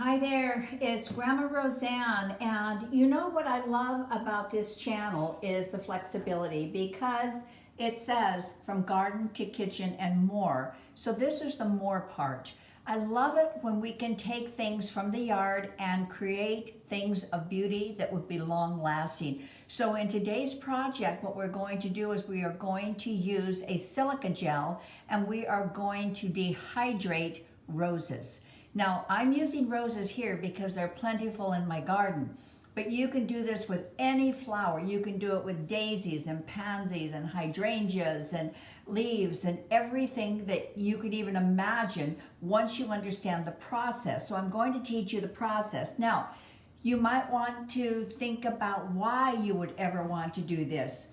Hi there, it's Grandma Roseanne, and you know what I love about this channel is the flexibility because it says from garden to kitchen and more. So this is the more part. I love it when we can take things from the yard and create things of beauty that would be long lasting. So in today's project, what we're going to do is we are going to use a silica gel and we are going to dehydrate roses. Now, I'm using roses here because they're plentiful in my garden, but you can do this with any flower. You can do it with daisies and pansies and hydrangeas and leaves and everything that you could even imagine once you understand the process. So I'm going to teach you the process. Now, you might want to think about why you would ever want to do this.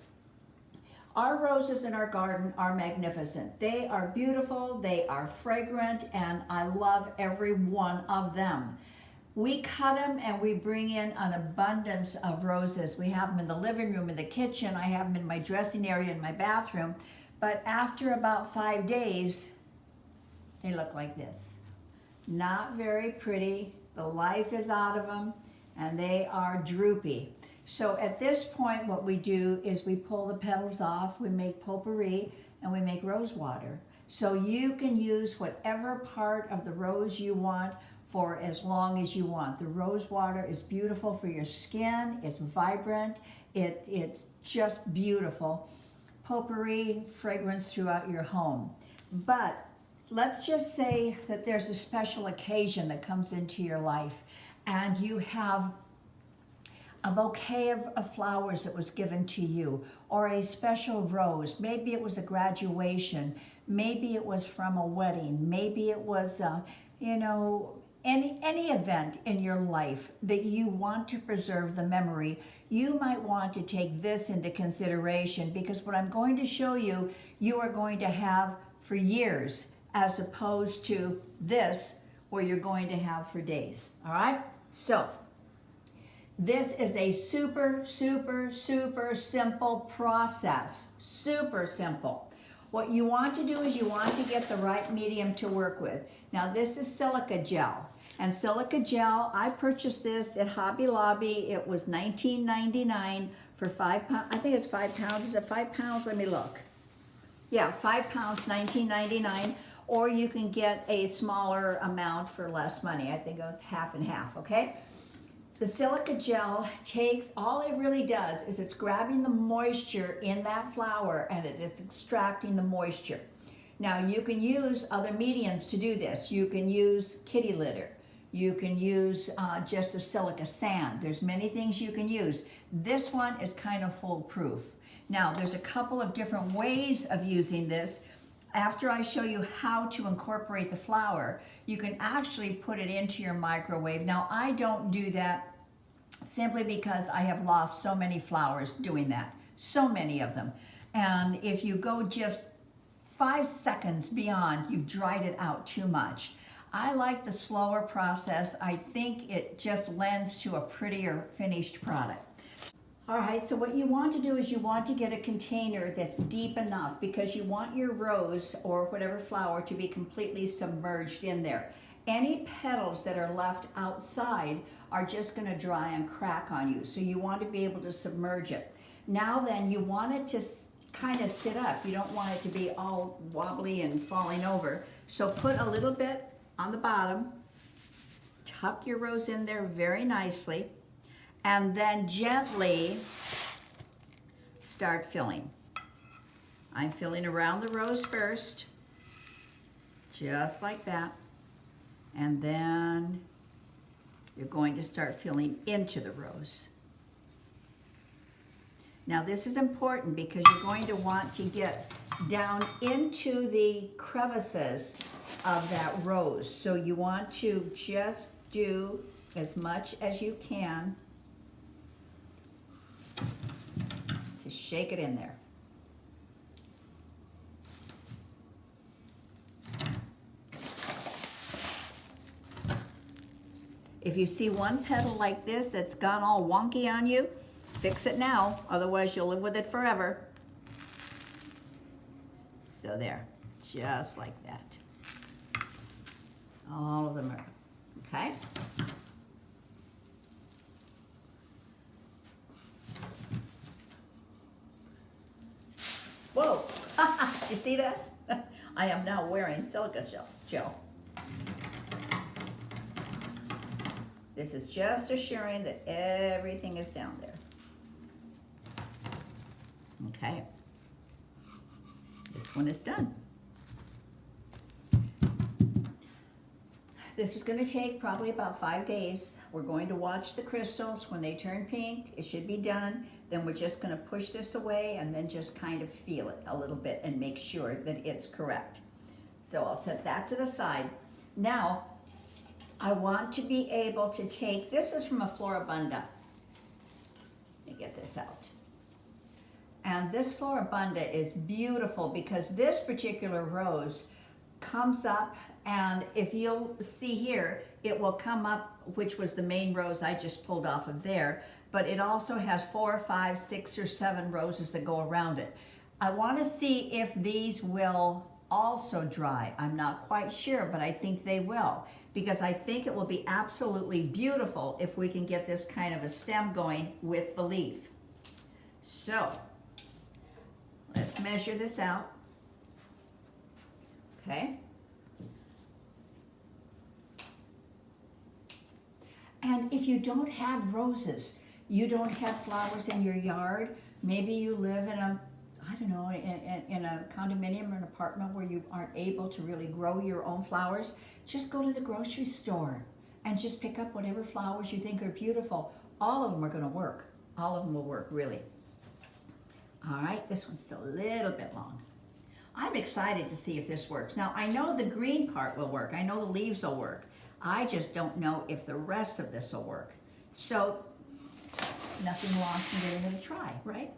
Our roses in our garden are magnificent. They are beautiful, they are fragrant, and I love every one of them. We cut them and we bring in an abundance of roses. We have them in the living room, in the kitchen, I have them in my dressing area, in my bathroom. But after about 5 days, they look like this. Not very pretty, the life is out of them, and they are droopy. So at this point, what we do is we pull the petals off, we make potpourri, and we make rose water. So you can use whatever part of the rose you want for as long as you want. The rose water is beautiful for your skin, it's vibrant, it's just beautiful. Potpourri, fragrance throughout your home. But let's just say that there's a special occasion that comes into your life and you have a bouquet of flowers that was given to you, or a special rose. Maybe it was a graduation, maybe it was from a wedding, maybe it was, any event in your life that you want to preserve the memory. You might want to take this into consideration because what I'm going to show you, you are going to have for years as opposed to this where you're going to have for days, all right? So, this is a super simple process. Super simple. What you want to do is you want to get the right medium to work with. Now this is silica gel. And silica gel, I purchased this at Hobby Lobby. It was $19.99 for 5 pounds. I think it's 5 pounds. Is it 5 pounds? Let me look. Yeah, 5 pounds, $19.99. Or you can get a smaller amount for less money. I think it was half and half, okay? The silica gel takes, all it really does is it's grabbing the moisture in that flower and it's extracting the moisture. Now you can use other mediums to do this. You can use kitty litter. You can use just the silica sand. There's many things you can use. This one is kind of foolproof. Now there's a couple of different ways of using this. After I show you how to incorporate the flower, you can actually put it into your microwave. Now I don't do that simply because I have lost so many flowers doing that, so many of them. And if you go just 5 seconds beyond, you've dried it out too much. I like the slower process. I think it just lends to a prettier finished product. All right, so what you want to do is you want to get a container that's deep enough because you want your rose or whatever flower to be completely submerged in there. Any petals that are left outside are just going to dry and crack on you. So you want to be able to submerge it. Now then, you want it to kind of sit up. You don't want it to be all wobbly and falling over. So put a little bit on the bottom, tuck your rose in there very nicely, and then gently start filling. I'm filling around the rose first, just like that. And then you're going to start filling into the rose. Now this is important because you're going to want to get down into the crevices of that rose. So you want to just do as much as you can to shake it in there. If you see one petal like this that's gone all wonky on you, fix it now, otherwise you'll live with it forever. So there, just like that. All of them are, Okay? Whoa, you see that? I am now wearing silica gel. This is just assuring that everything is down there. Okay. This one is done. This is going to take probably about 5 days. We're going to watch the crystals. When they turn pink, it should be done. Then we're just going to push this away and then just kind of feel it a little bit and make sure that it's correct. So I'll set that to the side. Now, I want to be able to take, this is from a Floribunda. Let me get this out. And this Floribunda is beautiful because this particular rose comes up, and if you'll see here, it will come up, which was the main rose I just pulled off of there, but it also has 4, 5, 6, or 7 roses that go around it. I want to see if these will also dry. I'm not quite sure, but I think they will, because I think it will be absolutely beautiful if we can get this kind of a stem going with the leaf. So let's measure this out. Okay. And if you don't have roses, you don't have flowers in your yard, maybe you live in a, I don't know, in a condominium or an apartment where you aren't able to really grow your own flowers, just go to the grocery store and just pick up whatever flowers you think are beautiful. All of them are going to work. All of them will work, really. All right, this one's still a little bit long. I'm excited to see if this works. Now, I know the green part will work. I know the leaves will work. I just don't know if the rest of this will work. So, nothing lost in giving it a try, right?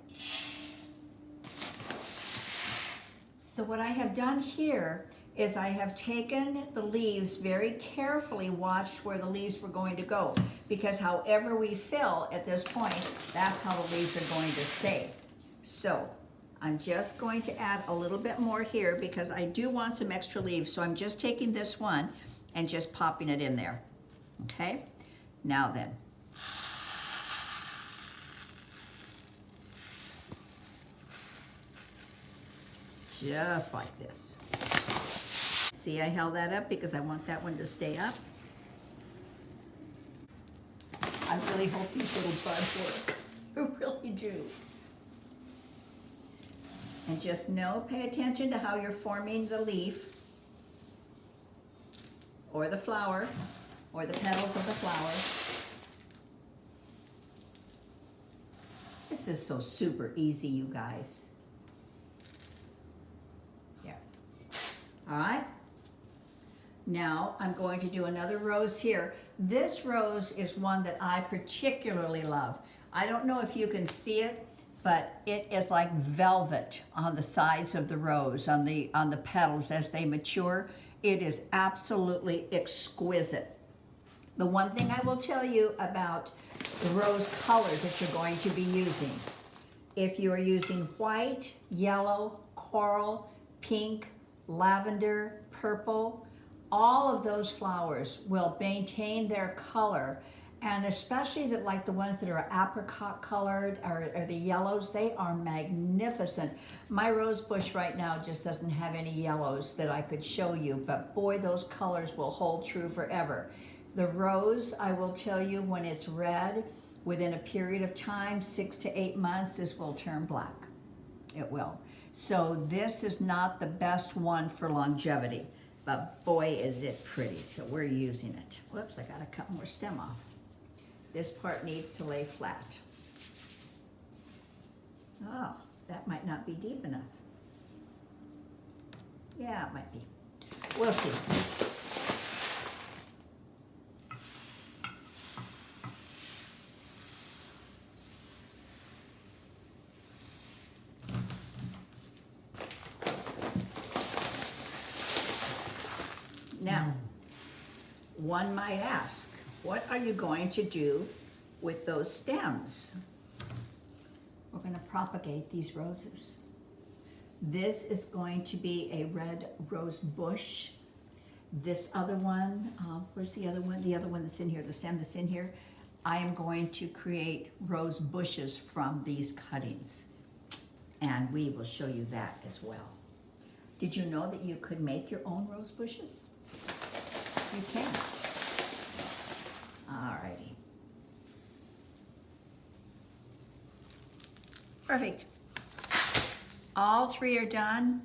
So what I have done here is I have taken the leaves, very carefully watched where the leaves were going to go, because however we fill at this point, that's how the leaves are going to stay. So I'm just going to add a little bit more here because I do want some extra leaves. So I'm just taking this one and just popping it in there. Okay, now then. Just like this. See, I held that up because I want that one to stay up. I really hope these little buds work. I really do. And just know, pay attention to how you're forming the leaf or the flower or the petals of the flower. This is so super easy, you guys. There. All right. Now I'm going to do another rose here. This rose is one that I particularly love. I don't know if you can see it, but it is like velvet on the sides of the rose, on the petals as they mature. It is absolutely exquisite. The one thing I will tell you about the rose colors that you're going to be using. If you are using white, yellow, coral, pink, lavender, purple, all of those flowers will maintain their color, and especially that, like the ones that are apricot colored or the yellows, they are magnificent. My rose bush right now just doesn't have any yellows that I could show you, but boy, those colors will hold true forever. The rose, I will tell you, when it's red, within a period of time, 6 to 8 months, this will turn black. It will. So this is not the best one for longevity, but boy, is it pretty. So we're using it. Whoops, I gotta cut more stem off. This part needs to lay flat. Oh, that might not be deep enough. Yeah, it might be. We'll see. Now, one might ask, what are you going to do with those stems? We're going to propagate these roses. This is going to be a red rose bush, This other one, where's the other one? The other one that's in here, the stem that's in here. I am going to create rose bushes from these cuttings. And we will show you that as well. Did you know that you could make your own rose bushes? You can. Alrighty. Perfect. All three are done.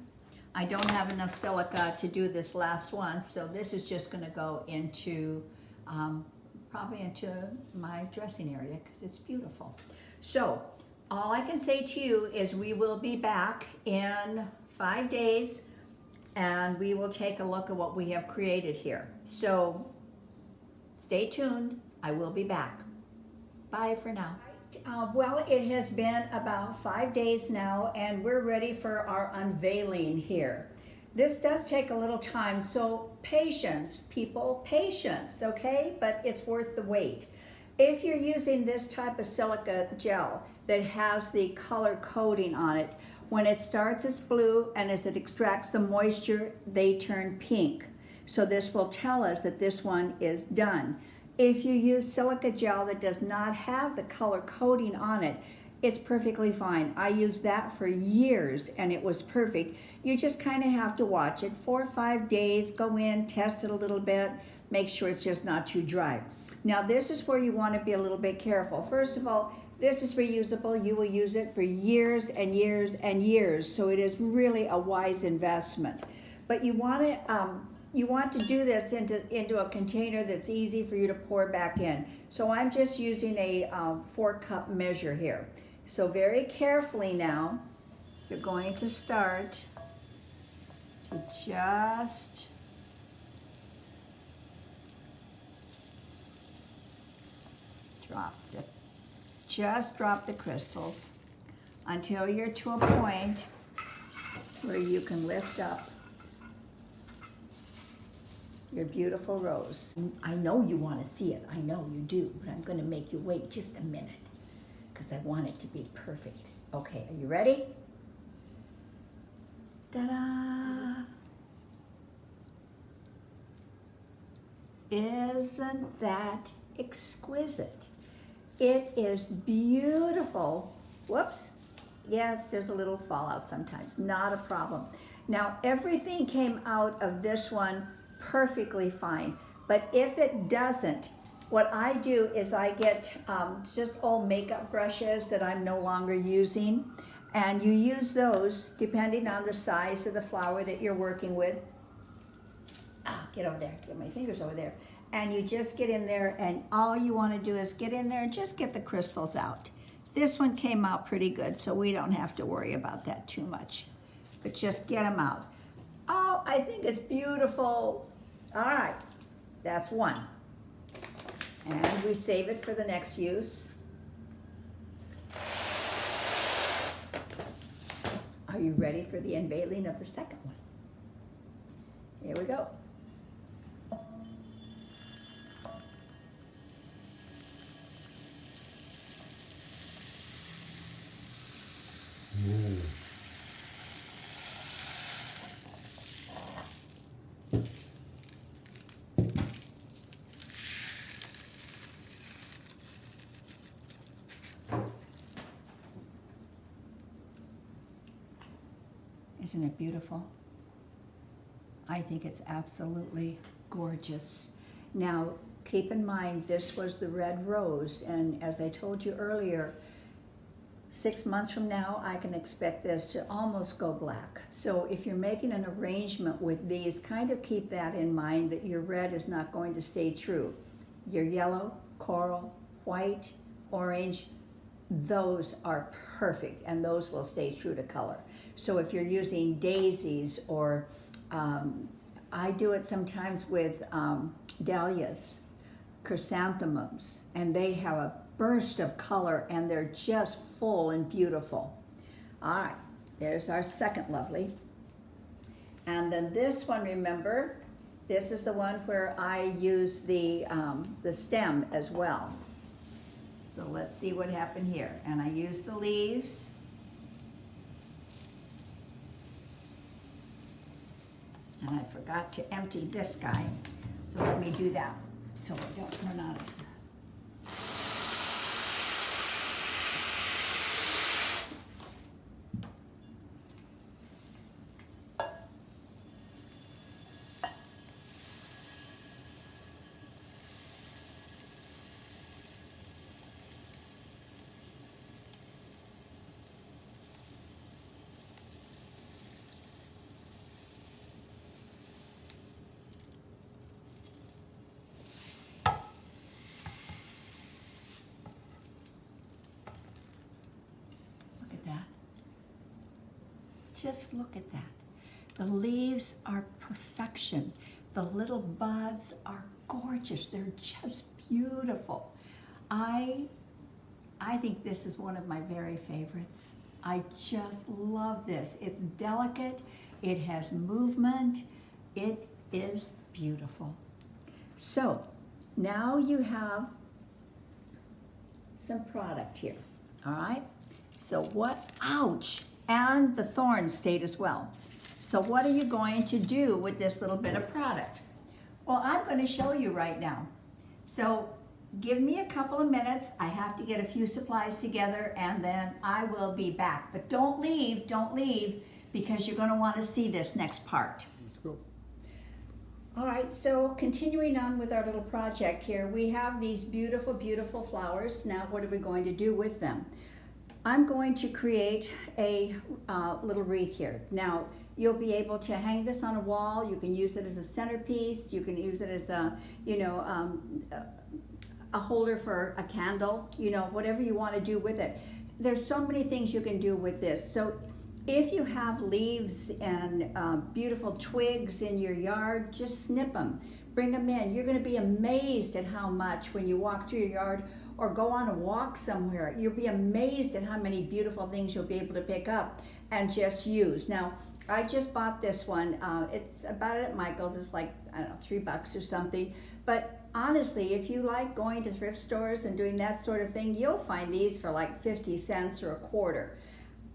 I don't have enough silica to do this last one, so this is just going to go into, probably into my dressing area because it's beautiful. So, all I can say to you is we will be back in 5 days and we will take a look at what we have created here. So, stay tuned. I will be back. Bye for now. Well, it has been about 5 days now and we're ready for our unveiling here. This does take a little time, so patience, people, patience, okay? But it's worth the wait. If you're using this type of silica gel that has the color coating on it, when it starts it's blue and as it extracts the moisture, they turn pink. So this will tell us that this one is done. If you use silica gel that does not have the color coating on it, it's perfectly fine. I used that for years and it was perfect. You just kind of have to watch it 4 or 5 days, go in, test it a little bit, make sure it's just not too dry. Now this is where you want to be a little bit careful. First of all, this is reusable. You will use it for years and years and years, so it is really a wise investment. But you want to do this into a container that's easy for you to pour back in. So I'm just using a 4-cup measure here. So very carefully now, you're going to start to just drop the crystals until you're to a point where you can lift up your beautiful rose. I know you want to see it, I know you do, but I'm going to make you wait just a minute because I want it to be perfect. Okay, are you ready? Ta-da! Isn't that exquisite? It is beautiful. Whoops. Yes, there's a little fallout sometimes. Not a problem. Now, everything came out of this one perfectly fine. But if it doesn't, what I do is I get just old makeup brushes that I'm no longer using. And you use those depending on the size of the flower that you're working with. Get over there. Get my fingers over there. And you just get in there and all you want to do is get in there and just get the crystals out. This one came out pretty good, so we don't have to worry about that too much. But just get them out. Oh, I think it's beautiful. All right, that's one. And we save it for the next use. Are you ready for the unveiling of the second one? Here we go. Isn't it beautiful? I think it's absolutely gorgeous. Now, keep in mind, this was the red rose, and as I told you earlier, 6 months from now, I can expect this to almost go black. So if you're making an arrangement with these, kind of keep that in mind, that your red is not going to stay true. Your yellow, coral, white, orange, those are perfect, and those will stay true to color. So if you're using daisies, or I do it sometimes with dahlias, chrysanthemums, and they have a burst of color and they're just full and beautiful. All right, there's our second lovely. And then this one, remember, this is the one where I use the stem as well. So let's see what happened here. And I use the leaves. And I forgot to empty this guy. So let me do that so I don't run out of. Just look at that. The leaves are perfection. The little buds are gorgeous. They're just beautiful. I think this is one of my very favorites. I just love this. It's delicate. It has movement. It is beautiful. So now you have some product here. All right. So what, ouch. And the thorns stayed as well. So what are you going to do with this little bit of product? Well, I'm going to show you right now. So give me a couple of minutes. I have to get a few supplies together and then I will be back. But don't leave, because you're going to want to see this next part. Let's go. All right, so continuing on with our little project here, we have these beautiful, beautiful flowers. Now what are we going to do with them? I'm going to create a little wreath here. Now, you'll be able to hang this on a wall. You can use it as a centerpiece. You can use it as a, a holder for a candle, whatever you want to do with it. There's so many things you can do with this. So if you have leaves and beautiful twigs in your yard, just snip them, bring them in. You're going to be amazed at how much when you walk through your yard or go on a walk somewhere, you'll be amazed at how many beautiful things you'll be able to pick up and just use. Now, I just bought this one. It's about it at Michael's. It's like, I don't know, $3 or something. But honestly, if you like going to thrift stores and doing that sort of thing, you'll find these for like 50 cents or a quarter.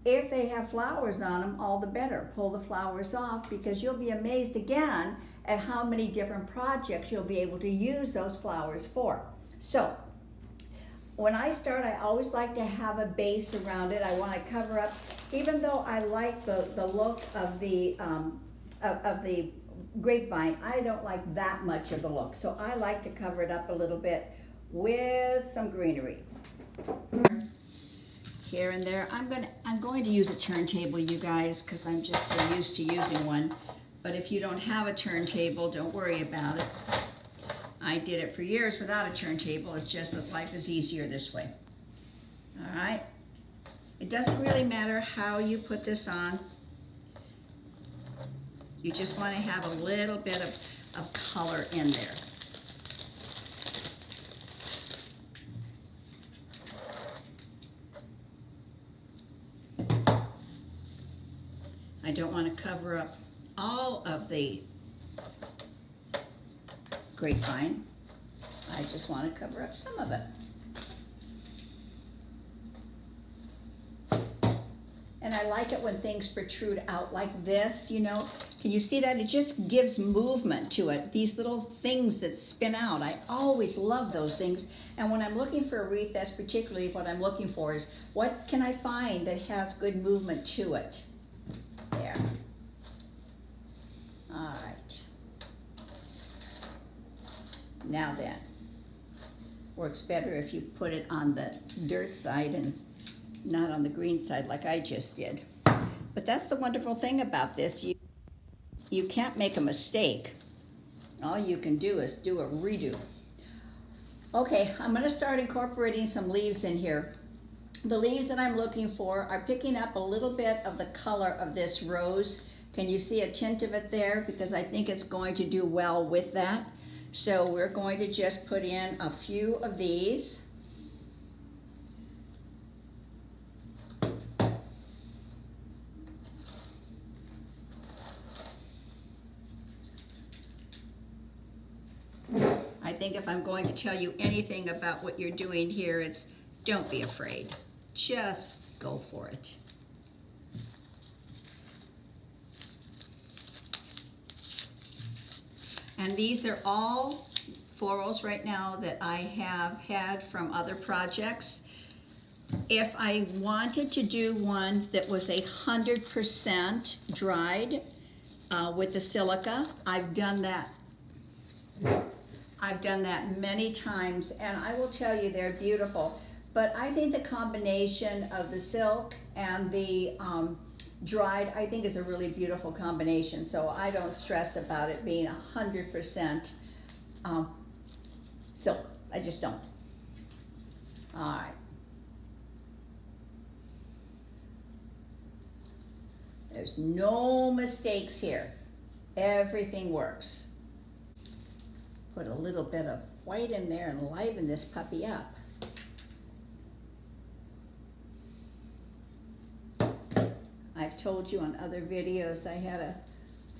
If they have flowers on them, all the better. Pull the flowers off because you'll be amazed again at how many different projects you'll be able to use those flowers for. So, when I start, I always like to have a base around it. I want to cover up, even though I like the look of the grapevine, I don't like that much of the look. So I like to cover it up a little bit with some greenery. Here and there. I'm going to use a turntable, you guys, because I'm just so used to using one. But if you don't have a turntable, don't worry about it. I did it for years without a turntable. It's just that life is easier this way. All right. It doesn't really matter how you put this on. You just want to have a little bit of color in there. I don't want to cover up all of the grapevine. I just want to cover up some of it. And I like it when things protrude out like this, Can you see that? It just gives movement to it. These little things that spin out. I always love those things. And when I'm looking for a wreath, that's particularly what I'm looking for is what can I find that has good movement to it? There. All right. Now then, works better if you put it on the dirt side and not on the green side like I just did. But that's the wonderful thing about this. You can't make a mistake. All you can do is do a redo. Okay, I'm going to start incorporating some leaves in here. The leaves that I'm looking for are picking up a little bit of the color of this rose. Can you see a tint of it there? Because I think it's going to do well with that. So we're going to just put in a few of these. I think if I'm going to tell you anything about what you're doing here, it's don't be afraid. Just go for it. And these are all florals right now that I have had from other projects. If I wanted to do one that was 100% dried with the silica, I've done that. I've done that many times, and I will tell you they're beautiful. But I think the combination of the silk and the dried, I think is a really beautiful combination. So I don't stress about it being 100% silk. I just don't. All right. There's no mistakes here. Everything works. Put a little bit of white in there and liven this puppy up. I've told you on other videos I had a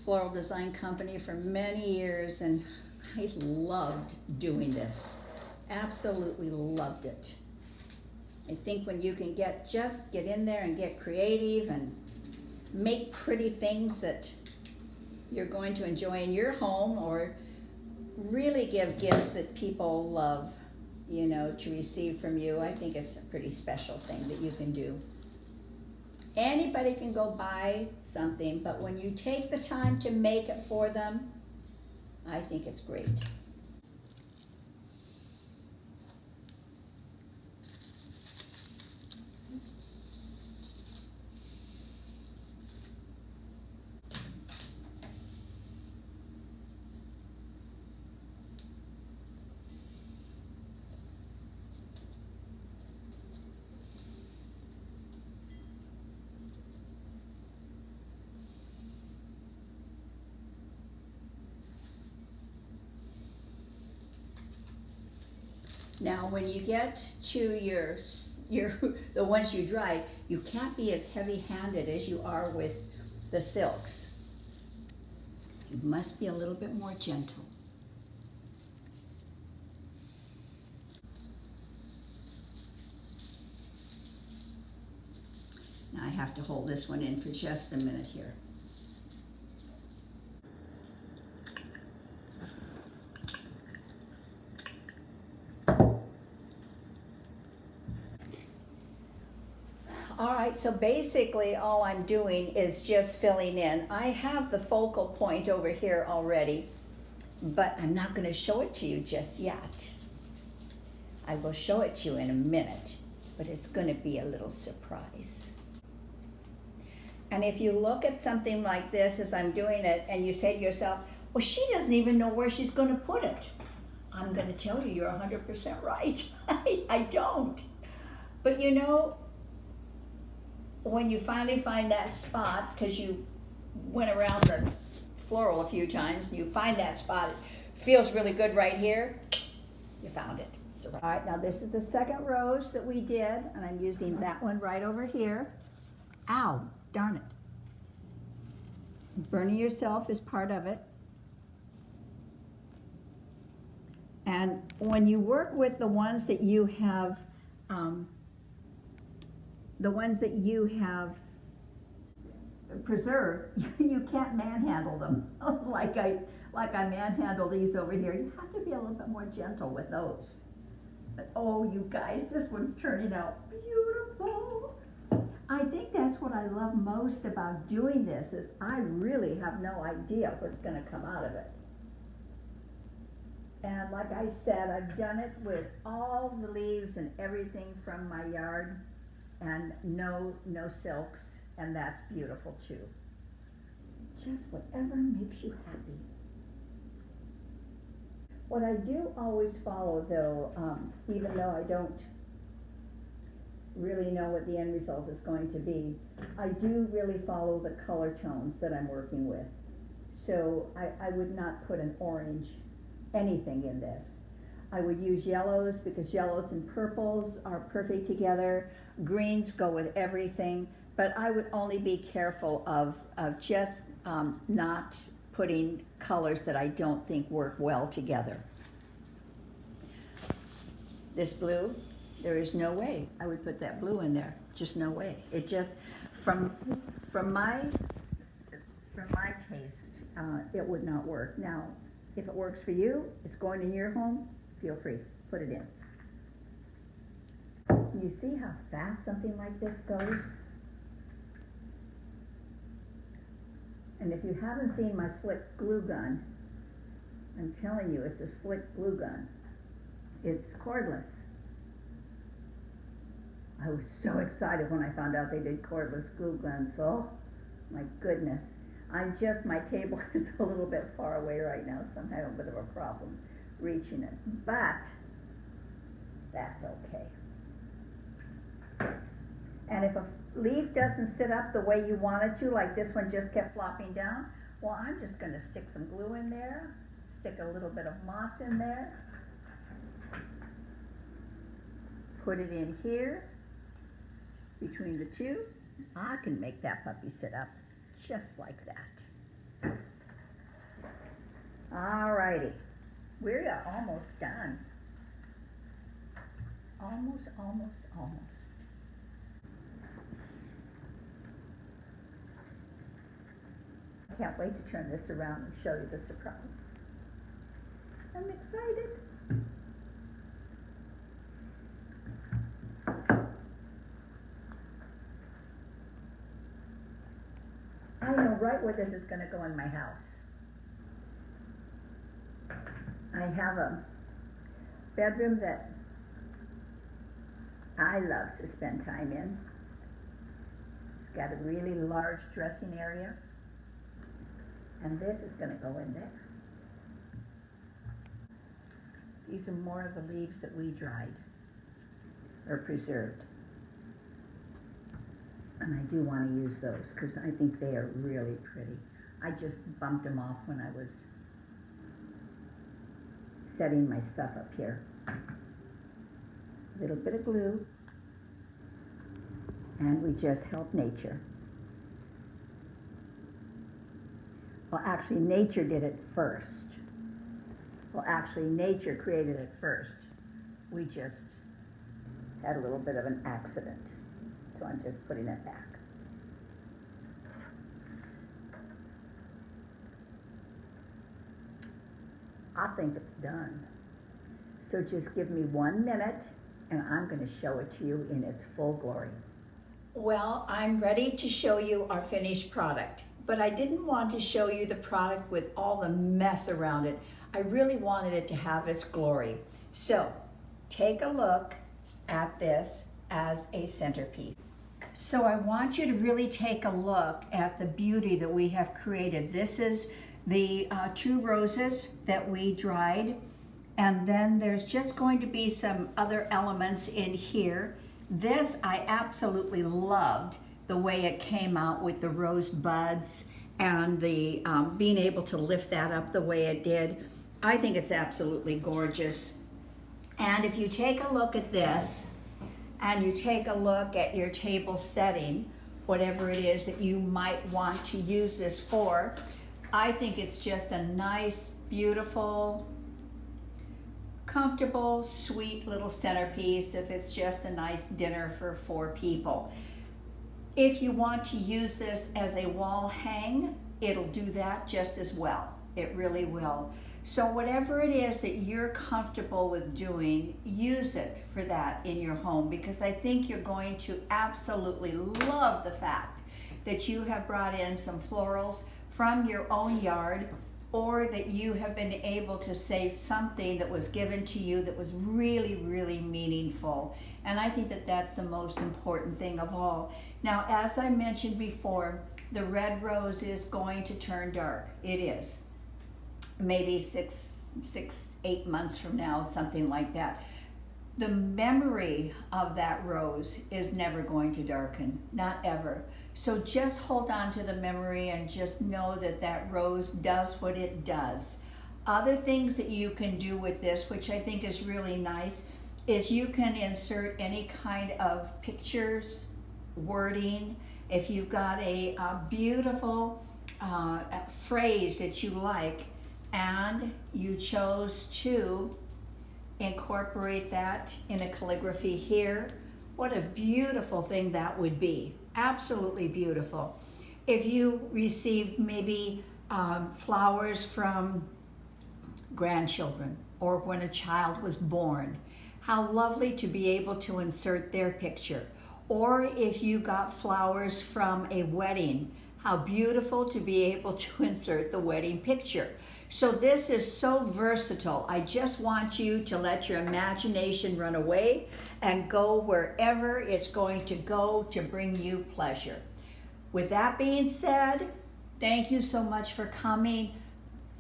floral design company for many years, and I loved doing this. Absolutely loved it. I think when you can just get in there and get creative and make pretty things that you're going to enjoy in your home, or really give gifts that people love, you know, to receive from you, I think it's a pretty special thing that you can do. Anybody can go buy something, but when you take the time to make it for them, I think it's great. Now, when you get to your the ones you dried, you can't be as heavy-handed as you are with the silks. You must be a little bit more gentle. Now I have to hold this one in for just a minute here. All right, so basically all I'm doing is just filling in. I have the focal point over here already, but I'm not going to show it to you just yet. I will show it to you in a minute, but it's going to be a little surprise. And if you look at something like this as I'm doing it, and you say to yourself, well, she doesn't even know where she's going to put it. I'm going to tell you, you're 100% right. I don't. But you know, when you finally find that spot, because you went around the floral a few times, and you find that spot, it feels really good right here, you found it. So, all right, now this is the second rose that we did, and I'm using that one right over here. Ow, darn it. Burning yourself is part of it. And when you work with the ones that you have, preserved, you can't manhandle them like I manhandle these over here. You have to be a little bit more gentle with those. But oh, you guys, this one's turning out beautiful. I think that's what I love most about doing this, is I really have no idea what's going to come out of it. And like I said, I've done it with all the leaves and everything from my yard, and no silks, and that's beautiful too. Just whatever makes you happy. What I do always follow, though, even though I don't really know what the end result is going to be, I do really follow the color tones that I'm working with. So I would not put an orange anything in this. I would use yellows, because yellows and purples are perfect together. Greens go with everything, but I would only be careful of just not putting colors that I don't think work well together. This blue, there is no way I would put that blue in there. Just no way. It just, from my taste, it would not work. Now, If it works for you, it's going in your home, feel free, put it in. Can you see how fast something like this goes? And if you haven't seen my slick glue gun, I'm telling you, it's a slick glue gun. It's cordless. I was so excited when I found out they did cordless glue guns. Oh, my goodness. My table is a little bit far away right now, so I'm having a bit of a problem reaching it. But that's okay. And if a leaf doesn't sit up the way you want it to, like this one just kept flopping down, well, I'm just going to stick some glue in there, stick a little bit of moss in there, put it in here, between the two. I can make that puppy sit up just like that. Alrighty, we're almost done. Almost. I can't wait to turn this around and show you the surprise. I'm excited. I know right where this is going to go in my house. I have a bedroom that I love to spend time in. It's got a really large dressing area, and this is going to go in there. These are more of the leaves that we dried or preserved. And I do want to use those because I think they are really pretty. I just bumped them off when I was setting my stuff up here. A little bit of glue, and we just help nature. Well, actually, nature did it first. Well, actually, nature created it first. We just had a little bit of an accident. So I'm just putting it back. I think it's done. So just give me 1 minute and I'm going to show it to you in its full glory. Well, I'm ready to show you our finished product, but I didn't want to show you the product with all the mess around it. I really wanted it to have its glory. So take a look at this as a centerpiece. So I want you to really take a look at the beauty that we have created. This is the 2 roses that we dried, and then there's just going to be some other elements in here. This I absolutely loved the way it came out with the rose buds and the being able to lift that up the way it did. I think it's absolutely gorgeous. And if you take a look at this, and you take a look at your table setting, whatever it is that you might want to use this for, I think it's just a nice, beautiful, comfortable, sweet little centerpiece if it's just a nice dinner for 4 people. If you want to use this as a wall hang, it'll do that just as well. It really will. So whatever it is that you're comfortable with doing, use it for that in your home, because I think you're going to absolutely love the fact that you have brought in some florals from your own yard, or that you have been able to save something that was given to you that was really, really meaningful. And I think that that's the most important thing of all. Now, as I mentioned before, the red rose is going to turn dark. It is. Maybe 8 months from now, something like that. The memory of that rose is never going to darken, not ever. So just hold on to the memory and just know that that rose does what it does. Other things that you can do with this, which I think is really nice, is you can insert any kind of pictures, wording. If you've got a beautiful phrase that you like, and you chose to incorporate that in a calligraphy here, what a beautiful thing that would be. Absolutely beautiful. If you received maybe flowers from grandchildren or when a child was born. How lovely to be able to insert their picture. Or if you got flowers from a wedding, how beautiful to be able to insert the wedding picture. So this is so versatile. I just want you to let your imagination run away and go wherever it's going to go to bring you pleasure. With that being said, thank you so much for coming.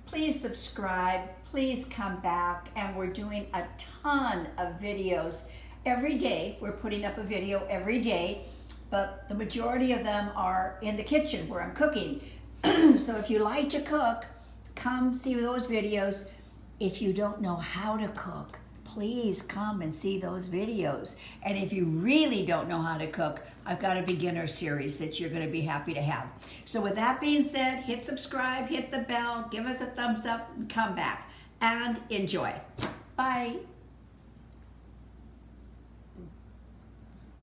Please subscribe, please come back, and we're doing a ton of videos every day. We're putting up a video every day, but the majority of them are in the kitchen where I'm cooking. So if you like to cook, come see those videos. If you don't know how to cook, please come and see those videos. And if you really don't know how to cook, I've got a beginner series that you're going to be happy to have. So with that being said, hit subscribe, hit the bell, give us a thumbs up, and come back and enjoy. Bye.